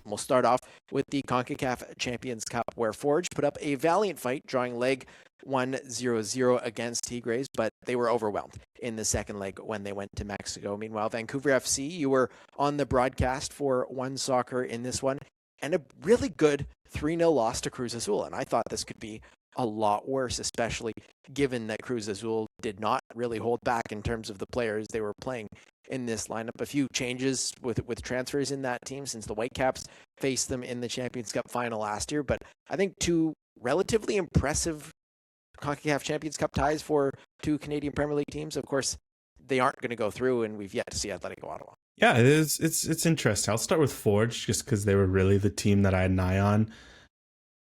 We'll start off with the CONCACAF Champions Cup, where Forge put up a valiant fight, drawing leg 1-0 against Tigres, but they were overwhelmed in the second leg when they went to Mexico. Meanwhile, Vancouver FC, you were on the broadcast for One Soccer in this one, and a really good 3-0 loss to Cruz Azul. And I thought this could be a lot worse, especially given that Cruz Azul did not really hold back in terms of the players they were playing in this lineup. A few changes with transfers in that team since the Whitecaps faced them in the Champions Cup final last year. But I think two relatively impressive CONCACAF Champions Cup ties for two Canadian Premier League teams. Of course, they aren't going to go through, and we've yet to see Atletico Ottawa. Yeah, it is. It's interesting. I'll start with Forge just because they were really the team that I had an eye on.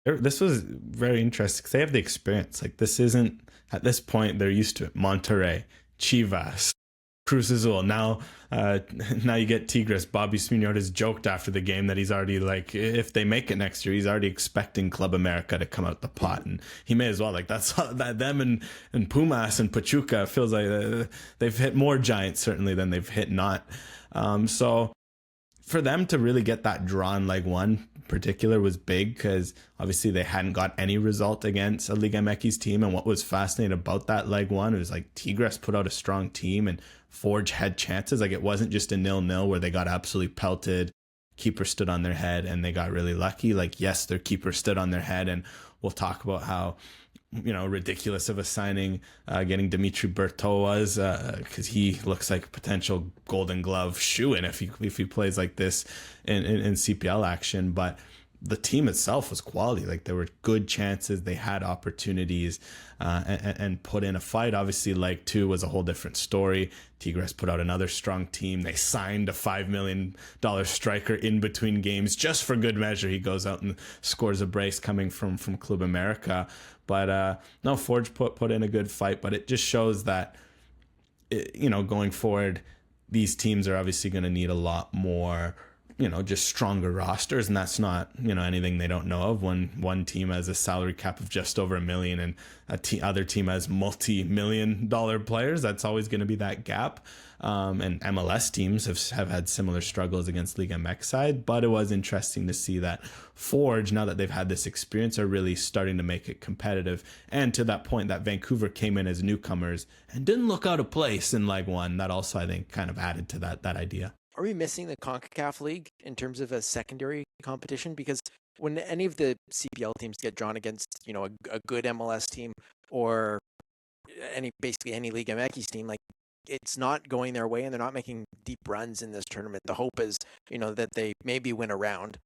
This was very interesting because they have the experience. Like, this isn't, at this point, they're used to it. Monterrey, Chivas, Cruz Azul. Now you get Tigres. Bobby Smignourt has joked after the game that he's already, like, if they make it next year, he's already expecting Club America to come out the pot, and he may as well. Like, that's that them and Pumas and Pachuca feels like they've hit more giants certainly than they've hit not. So for them to really get that draw in leg one in particular was big because obviously they hadn't got any result against a Liga MX team. And what was fascinating about that leg one was like Tigres put out a strong team and Forge had chances. Like, it wasn't just a 0-0 where they got absolutely pelted, keeper stood on their head, and they got really lucky. Like, yes, their keeper stood on their head, and we'll talk about how, you know, ridiculous of a signing getting Dimitri Berteau was, because he looks like a potential Golden Glove shoo-in if he plays like this in CPL action. But the team itself was quality. Like, there were good chances, they had opportunities, and put in a fight. Obviously, leg two was a whole different story. Tigres put out another strong team. They signed a $5 million striker in between games just for good measure. He goes out and scores a brace coming from Club America. But no, Forge put in a good fight. But it just shows that, going forward, these teams are obviously going to need a lot more, just stronger rosters, and that's not, anything they don't know of. When one team has a salary cap of just over $1 million and other team has multi-million-dollar players, that's always going to be that gap. And MLS teams have had similar struggles against Liga MX side, but it was interesting to see that Forge, now that they've had this experience, are really starting to make it competitive. And to that point, that Vancouver came in as newcomers and didn't look out of place in leg one. That also, I think, kind of added to that idea. Are we missing the CONCACAF League in terms of a secondary competition? Because when any of the CPL teams get drawn against, a good MLS team or basically any Liga MX team, like, it's not going their way and they're not making deep runs in this tournament. The hope is, that they maybe win a round.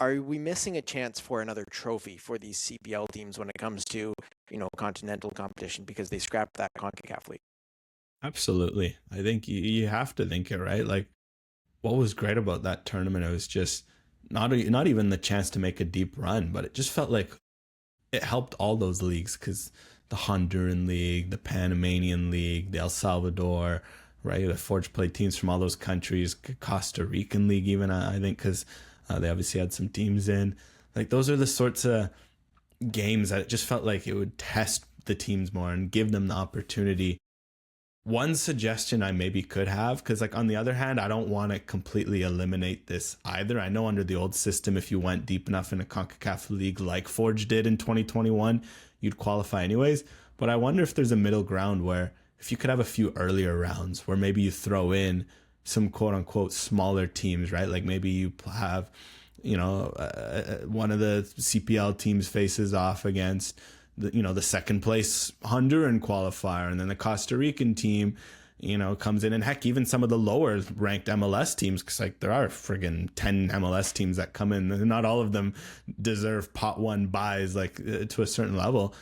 Are we missing a chance for another trophy for these CPL teams when it comes to, continental competition because they scrapped that CONCACAF League? Absolutely. I think you have to think it, right? Like, what was great about that tournament, it was just not even the chance to make a deep run, but it just felt like it helped all those leagues, because the Honduran League, the Panamanian League, the El Salvador, right? The Forge played teams from all those countries, Costa Rican League even, I think, because they obviously had some teams in. Like, those are the sorts of games that it just felt like it would test the teams more and give them the opportunity. One suggestion I maybe could have, because, like, on the other hand, I don't want to completely eliminate this either. I know under the old system, if you went deep enough in a CONCACAF league like Forge did in 2021, you'd qualify anyways. But I wonder if there's a middle ground where if you could have a few earlier rounds where maybe you throw in some quote unquote smaller teams, right? Like, maybe you have, one of the CPL teams faces off against the second place Honduran qualifier, and then the Costa Rican team, comes in, and heck, even some of the lower ranked MLS teams, because, like, there are friggin' 10 MLS teams that come in, and not all of them deserve pot one buys, like, to a certain level.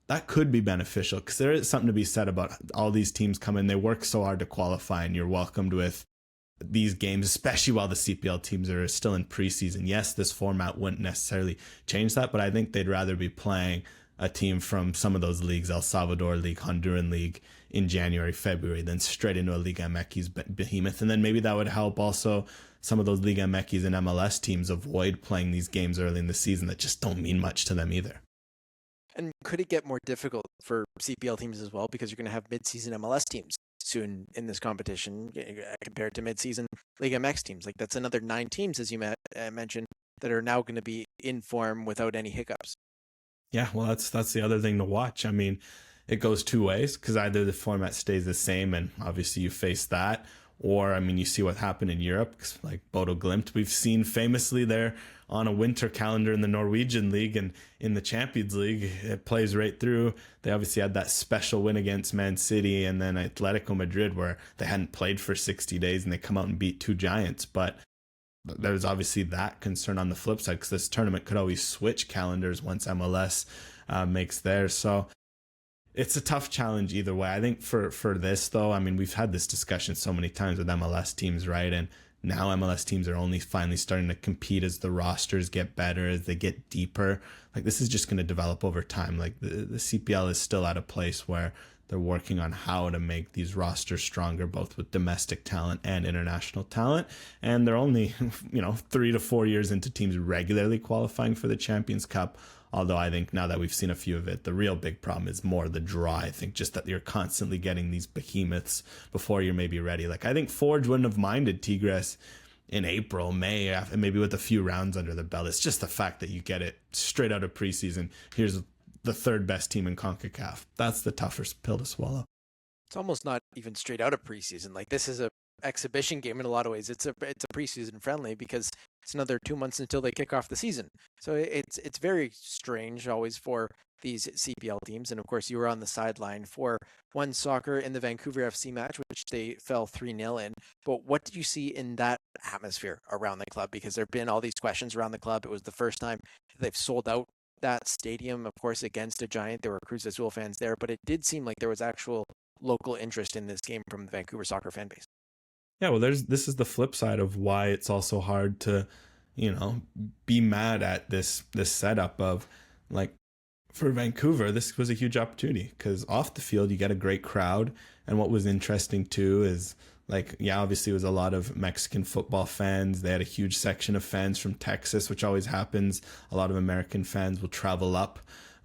That could be beneficial, because there is something to be said about all these teams come in, they work so hard to qualify, and you're welcomed with these games, especially while the CPL teams are still in preseason. Yes, this format wouldn't necessarily change that, but I think they'd rather be playing a team from some of those leagues, El Salvador League, Honduran League, in January, February, then straight into a Liga MX behemoth. And then maybe that would help also some of those Liga MX and MLS teams avoid playing these games early in the season that just don't mean much to them either. And could it get more difficult for CPL teams as well, because you're going to have mid-season MLS teams soon in this competition compared to mid-season Liga MX teams. Like that's another 9 teams, as you mentioned, that are now going to be in form without any hiccups. Yeah, well, that's the other thing to watch. I mean, it goes two ways because either the format stays the same, and obviously you face that, or I mean, you see what happened in Europe, 'cause like Bodo Glimt, we've seen famously they're on a winter calendar in the Norwegian League, and in the Champions League, it plays right through. They obviously had that special win against Man City and then Atletico Madrid where they hadn't played for 60 days and they come out and beat two giants, but there's obviously that concern on the flip side because this tournament could always switch calendars once MLS makes theirs. So it's a tough challenge either way. I think for this, though, I mean, we've had this discussion so many times with MLS teams, right? And now MLS teams are only finally starting to compete as the rosters get better, as they get deeper. Like, this is just going to develop over time. Like, the CPL is still at a place where they're working on how to make these rosters stronger, both with domestic talent and international talent. And they're only, 3 to 4 years into teams regularly qualifying for the Champions Cup. Although I think now that we've seen a few of it, the real big problem is more the draw. I think just that you're constantly getting these behemoths before you're maybe ready. Like, I think Forge wouldn't have minded Tigres in April, May, maybe with a few rounds under the belt. It's just the fact that you get it straight out of preseason. Here's the third best team in CONCACAF. That's the toughest pill to swallow. It's almost not even straight out of preseason. Like, this is a exhibition game in a lot of ways. It's a preseason friendly because it's another 2 months until they kick off the season. So it's very strange always for these CPL teams. And of course, you were on the sideline for One Soccer in the Vancouver FC match, which they fell 3-0 in. But what did you see in that atmosphere around the club? Because there have been all these questions around the club. It was the first time they've sold out that stadium, of course, against a giant. There were Cruz Azul fans there, but it did seem like there was actual local interest in this game from the Vancouver soccer fan base. Yeah, well, this is the flip side of why it's also hard to, be mad at this setup of, like, for Vancouver, this was a huge opportunity because off the field you get a great crowd, and what was interesting too is, like, yeah, obviously it was a lot of Mexican football fans. They had a huge section of fans from Texas, which always happens. A lot of American fans will travel up,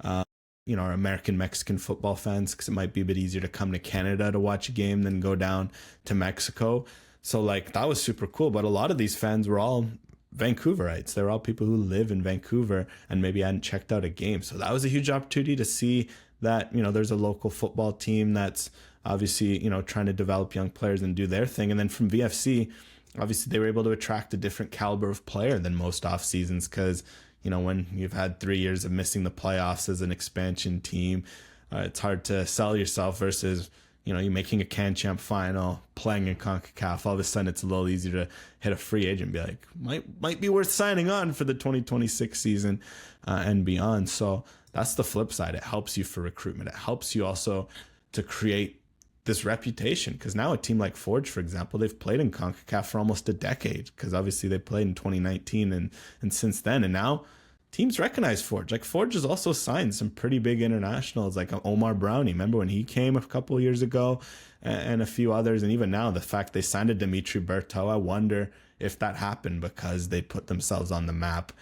our American Mexican football fans, because it might be a bit easier to come to Canada to watch a game than go down to Mexico. So, like, that was super cool. But a lot of these fans were all Vancouverites. They were all people who live in Vancouver and maybe hadn't checked out a game. So that was a huge opportunity to see that, there's a local football team that's obviously, trying to develop young players and do their thing. And then from VFC, obviously they were able to attract a different caliber of player than most off seasons because, when you've had 3 years of missing the playoffs as an expansion team, it's hard to sell yourself versus, you're making a CAN Champ final, playing in CONCACAF. All of a sudden, it's a little easier to hit a free agent and be like, might be worth signing on for the 2026 season and beyond. So that's the flip side. It helps you for recruitment. It helps you also to create this reputation because now a team like Forge, for example, they've played in CONCACAF for almost a decade because obviously they played in 2019 and since then. And now teams recognize Forge. Like, Forge has also signed some pretty big internationals like Omar Brownie. Remember when he came a couple of years ago, and a few others. And even now, the fact they signed a Dimitri Berto, I wonder if that happened because they put themselves on the map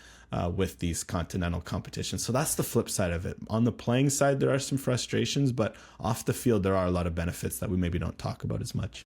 with these continental competitions. So that's the flip side of it. On the playing side, there are some frustrations, but off the field, there are a lot of benefits that we maybe don't talk about as much.